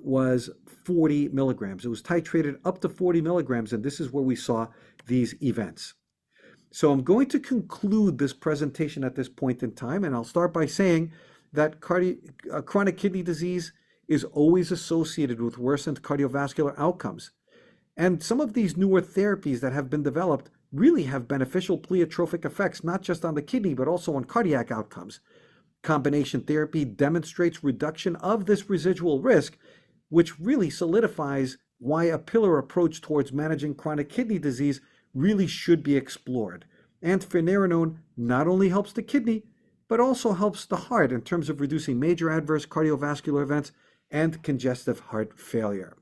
was 40 milligrams. It was titrated up to 40 milligrams, and this is where we saw these events. So I'm going to conclude this presentation at this point in time, and I'll start by saying that chronic kidney disease is always associated with worsened cardiovascular outcomes. And some of these newer therapies that have been developed really have beneficial pleiotropic effects, not just on the kidney, but also on cardiac outcomes. Combination therapy demonstrates reduction of this residual risk, which really solidifies why a pillar approach towards managing chronic kidney disease really should be explored. And finerenone not only helps the kidney, but also helps the heart in terms of reducing major adverse cardiovascular events and congestive heart failure.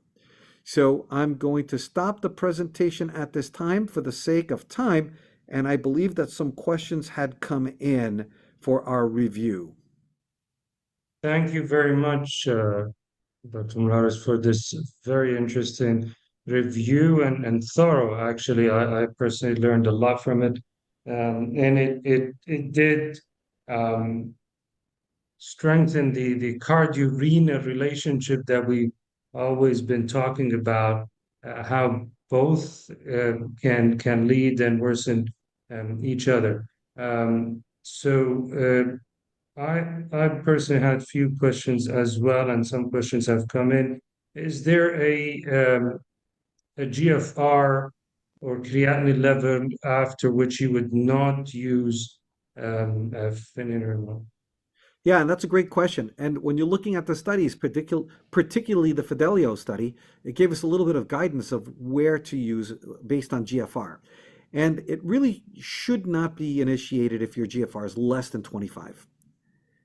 So I'm going to stop the presentation at this time for the sake of time, and I believe that some questions had come in for our review. Thank you very much, Dr. Morales, for this very interesting review and thorough. Actually, I personally learned a lot from it, and it did strengthen the cardio-renal relationship that we always been talking about, how both can lead and worsen each other. I personally had a few questions as well, and some questions have come in. Is there a GFR or creatinine level after which you would not use finerenone? Yeah, and that's a great question. And when you're looking at the studies, particularly the Fidelio study, it gave us a little bit of guidance of where to use based on GFR. And it really should not be initiated if your GFR is less than 25.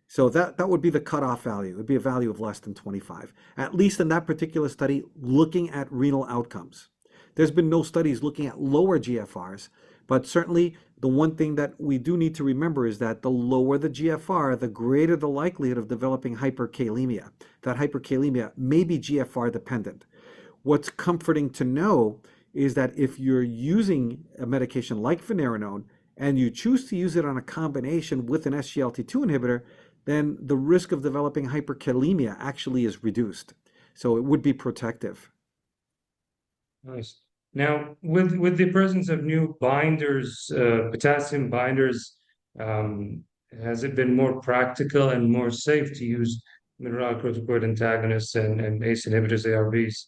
So that would be the cutoff value. It would be a value of less than 25, at least in that particular study looking at renal outcomes. There's been no studies looking at lower GFRs, but certainly the one thing that we do need to remember is that the lower the GFR, the greater the likelihood of developing hyperkalemia. That hyperkalemia may be GFR dependent. What's comforting to know is that if you're using a medication like finerenone and you choose to use it on a combination with an SGLT2 inhibitor, then the risk of developing hyperkalemia actually is reduced. So it would be protective. Nice. Now, with the presence of new binders, potassium binders, um, has it been more practical and more safe to use mineralocorticoid antagonists and ACE inhibitors, ARBs?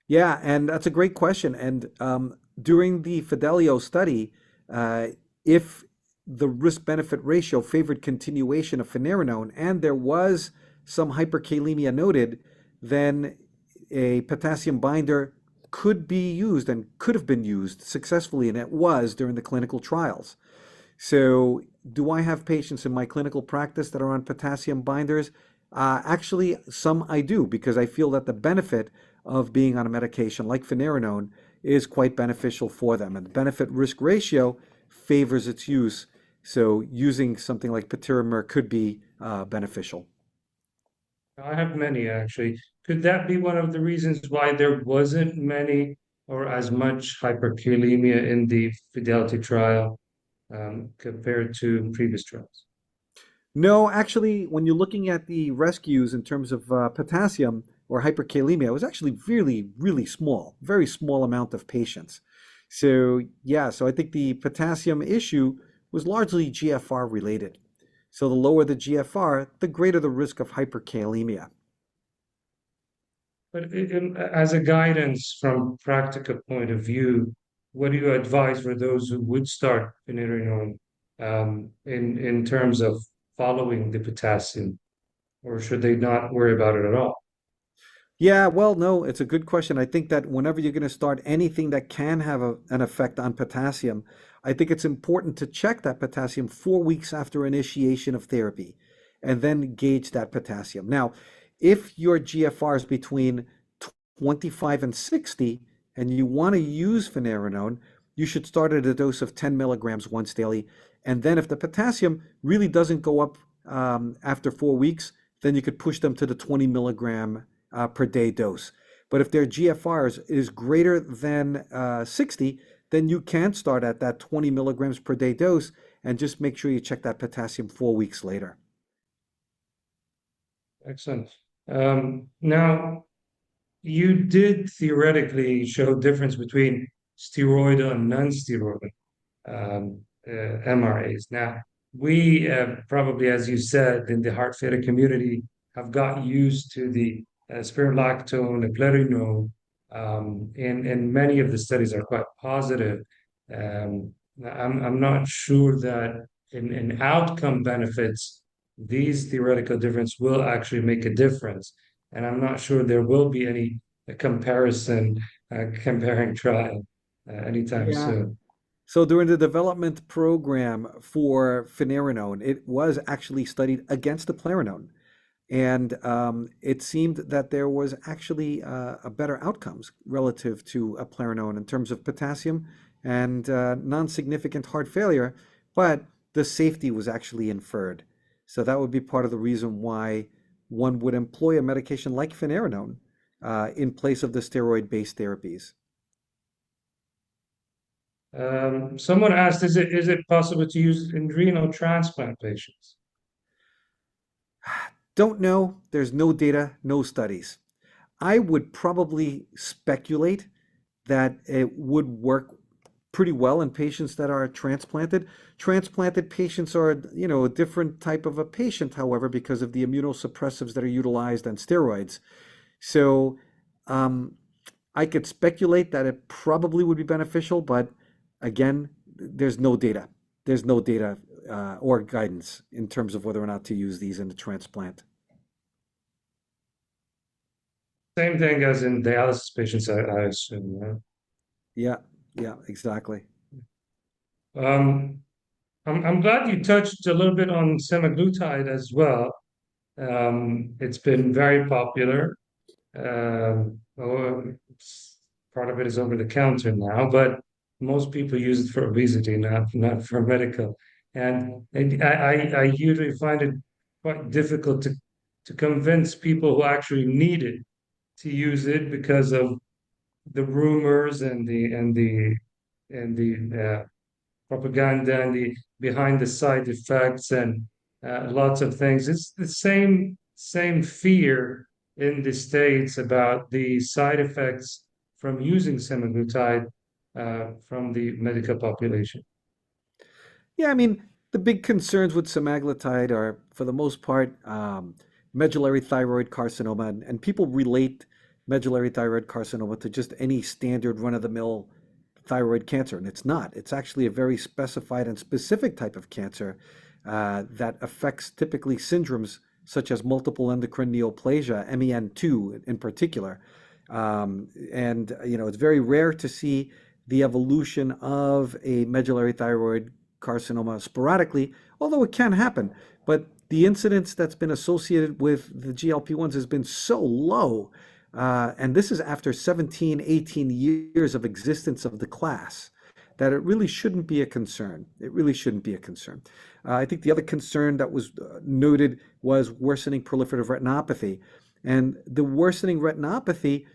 Yeah, and that's a great question. And during the Fidelio study, if the risk-benefit ratio favored continuation of finerenone and there was some hyperkalemia noted, then a potassium binder could be used and could have been used successfully, and it was during the clinical trials. So do I have patients in my clinical practice that are on potassium binders? Actually, some I do, because I feel that the benefit of being on a medication like finerenone is quite beneficial for them, and the benefit-risk ratio favors its use. So using something like patiromer could be beneficial. I have many actually. Could that be one of the reasons why there wasn't many or as much hyperkalemia in the Fidelity trial compared to previous trials? No, actually, when you're looking at the rescues in terms of potassium or hyperkalemia, it was actually really, really small, very small amount of patients. So yeah, so I think the potassium issue was largely GFR related. So the lower the GFR, the greater the risk of hyperkalemia. But as a guidance from practical point of view, what do you advise for those who would start finerenone in terms of following the potassium, or should they not worry about it at all? Yeah, well, no, it's a good question. I think that whenever you're going to start anything that can have an effect on potassium, I think it's important to check that potassium 4 weeks after initiation of therapy and then gauge that potassium. Now, if your GFR is between 25 and 60 and you want to use finerenone, you should start at a dose of 10 milligrams once daily. And then if the potassium really doesn't go up after 4 weeks, then you could push them to the 20 milligram per day dose. But if their GFRs is greater than 60, then you can start at that 20 milligrams per day dose and just make sure you check that potassium 4 weeks later. Excellent. Now, you did theoretically show difference between steroidal and non-steroidal MRAs. Now, we probably, as you said, in the heart failure community, have got used to the spironolactone, eplerenone, and many of the studies are quite positive. I'm not sure that in outcome benefits, these theoretical difference will actually make a difference. And I'm not sure there will be any comparison, comparing trial anytime Yeah. soon. So during the development program for finerenone, it was actually studied against the eplerenone. And it seemed that there was actually a better outcomes relative to eplerenone in terms of potassium and non-significant heart failure, but the safety was actually inferred. So that would be part of the reason why one would employ a medication like finerenone in place of the steroid-based therapies. Someone asked, is it possible to use in renal transplant patients? Don't know. There's no data, no studies. I would probably speculate that it would work pretty well in patients that are transplanted. Transplanted patients are, a different type of a patient, however, because of the immunosuppressives that are utilized and steroids. So um, I could speculate that it probably would be beneficial, but again, there's no data. There's no data or guidance in terms of whether or not to use these in the transplant. Same thing as in dialysis patients, I assume. Yeah. Yeah, yeah, exactly. Um, I'm glad you touched a little bit on semaglutide as well. It's been very popular. Part of it is over the counter now, but most people use it for obesity, not for medical. And I usually find it quite difficult to convince people who actually need it to use it because of the rumors and the propaganda and the behind the side effects and lots of things. It's the same fear in the States about the side effects from using semaglutide from the medical population. Yeah, I mean, the big concerns with semaglutide are, for the most part, medullary thyroid carcinoma, and people relate medullary thyroid carcinoma to just any standard run-of-the-mill thyroid cancer, and it's not. It's actually a very specified and specific type of cancer that affects typically syndromes such as multiple endocrine neoplasia, MEN2 in particular. And it's very rare to see the evolution of a medullary thyroid carcinoma sporadically, although it can happen. But the incidence that's been associated with the GLP-1s has been so low. And this is after 17, 18 years of existence of the class, that it really shouldn't be a concern. It really shouldn't be a concern. I think the other concern that was noted was worsening proliferative retinopathy. And the worsening retinopathy,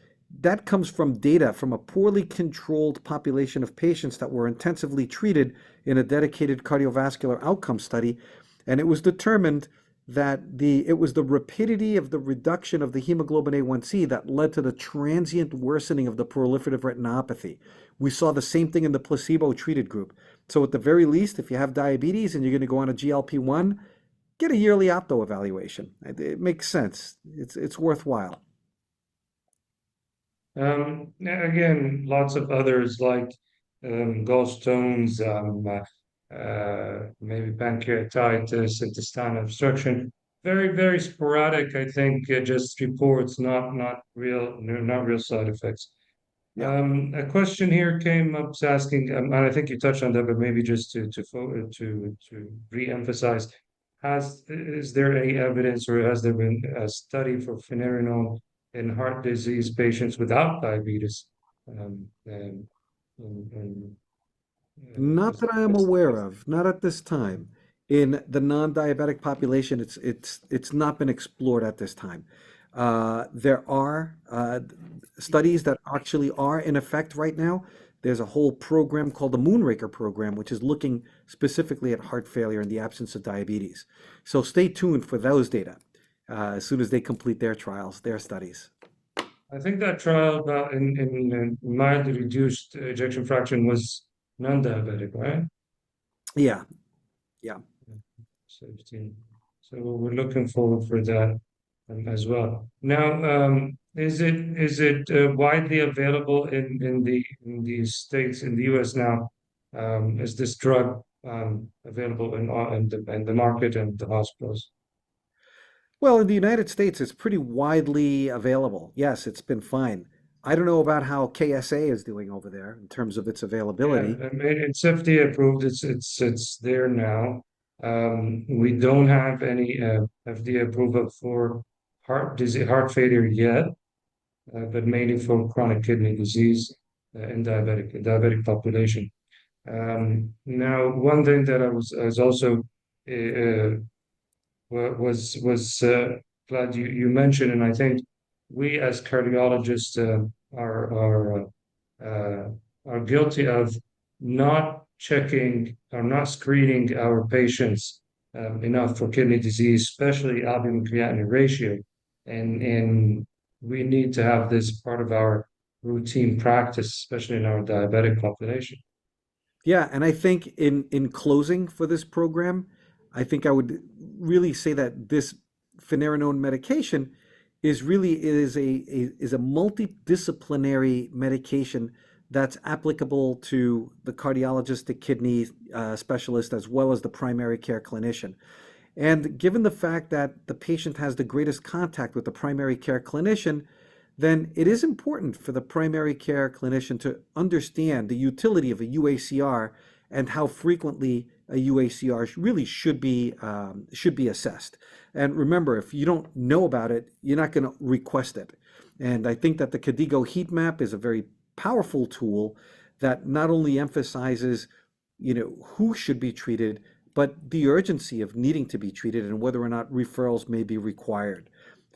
that comes from data from a poorly controlled population of patients that were intensively treated in a dedicated cardiovascular outcome study. And it was determined that it was the rapidity of the reduction of the hemoglobin A1C that led to the transient worsening of the proliferative retinopathy. We saw the same thing in the placebo-treated group. So at the very least, if you have diabetes and you're going to go on a GLP-1, get a yearly opto evaluation. It makes sense. It's worthwhile. Again, lots of others like gallstones, maybe pancreatitis, intestinal obstruction. very, very sporadic, I think, just reports, not real side effects. Yeah. A question here came up asking, and I think you touched on that, but maybe just to re-emphasize, is there any evidence or has there been a study for finerenone in heart disease patients without diabetes? And, Not that I am what's aware of, not at this time. In the non-diabetic population, it's not been explored at this time. There are studies that actually are in effect right now. There's a whole program called the Moonraker program, which is looking specifically at heart failure in the absence of diabetes. So stay tuned for those data as soon as they complete their trials, their studies. I think that trial about in mildly reduced ejection fraction was non-diabetic, right? Yeah, yeah. 17. So we're looking forward for that as well. Now, is it widely available in the states in the U.S. now? Is this drug available in the market and the hospitals? Well, in the United States, it's pretty widely available. Yes, it's been fine. I don't know about how KSA is doing over there in terms of its Yeah, availability. I mean, it's FDA approved. It's there now. We don't have any FDA approval for heart disease, heart failure yet, but mainly for chronic kidney disease in diabetic population. Now, one thing that I was also uh, was glad you mentioned, and I think we as cardiologists uh, are guilty of not checking or not screening our patients enough for kidney disease, especially albumin creatinine ratio, and we need to have this part of our routine practice, especially in our diabetic population. Yeah, and I think in closing for this program, I think I would really say that this finerenone medication is a multidisciplinary medication that's applicable to the cardiologist, the kidney specialist, as well as the primary care clinician. And given the fact that the patient has the greatest contact with the primary care clinician, then it is important for the primary care clinician to understand the utility of a UACR and how frequently a UACR really should be assessed. And remember, if you don't know about it, you're not going to request it. And I think that the KDIGO heat map is a very powerful tool that not only emphasizes, who should be treated, but the urgency of needing to be treated and whether or not referrals may be required.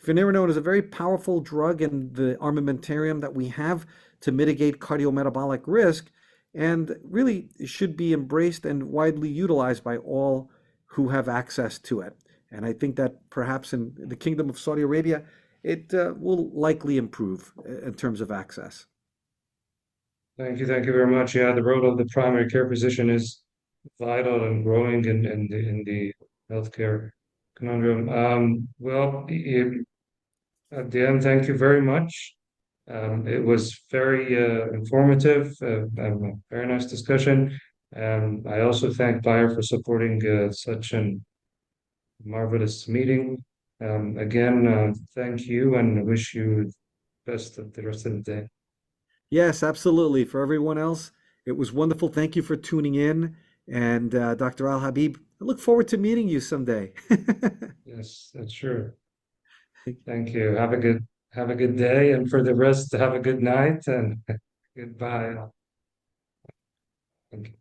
Finerenone is a very powerful drug in the armamentarium that we have to mitigate cardiometabolic risk and really should be embraced and widely utilized by all who have access to it. And I think that perhaps in the Kingdom of Saudi Arabia, it will likely improve in terms of access. Thank you very much. Yeah, the role of the primary care physician is vital and growing in the healthcare conundrum. Well, at the end, thank you very much. It was very informative, a very nice discussion. I also thank Bayer for supporting such an marvelous meeting. Again, thank you and wish you best of the rest of the day. Yes, absolutely. For everyone else, it was wonderful. Thank you for tuning in. And Dr. Al Habib, I look forward to meeting you someday. Yes, that's true. Thank you. Have a good day, and for the rest, have a good night and goodbye. Thank you.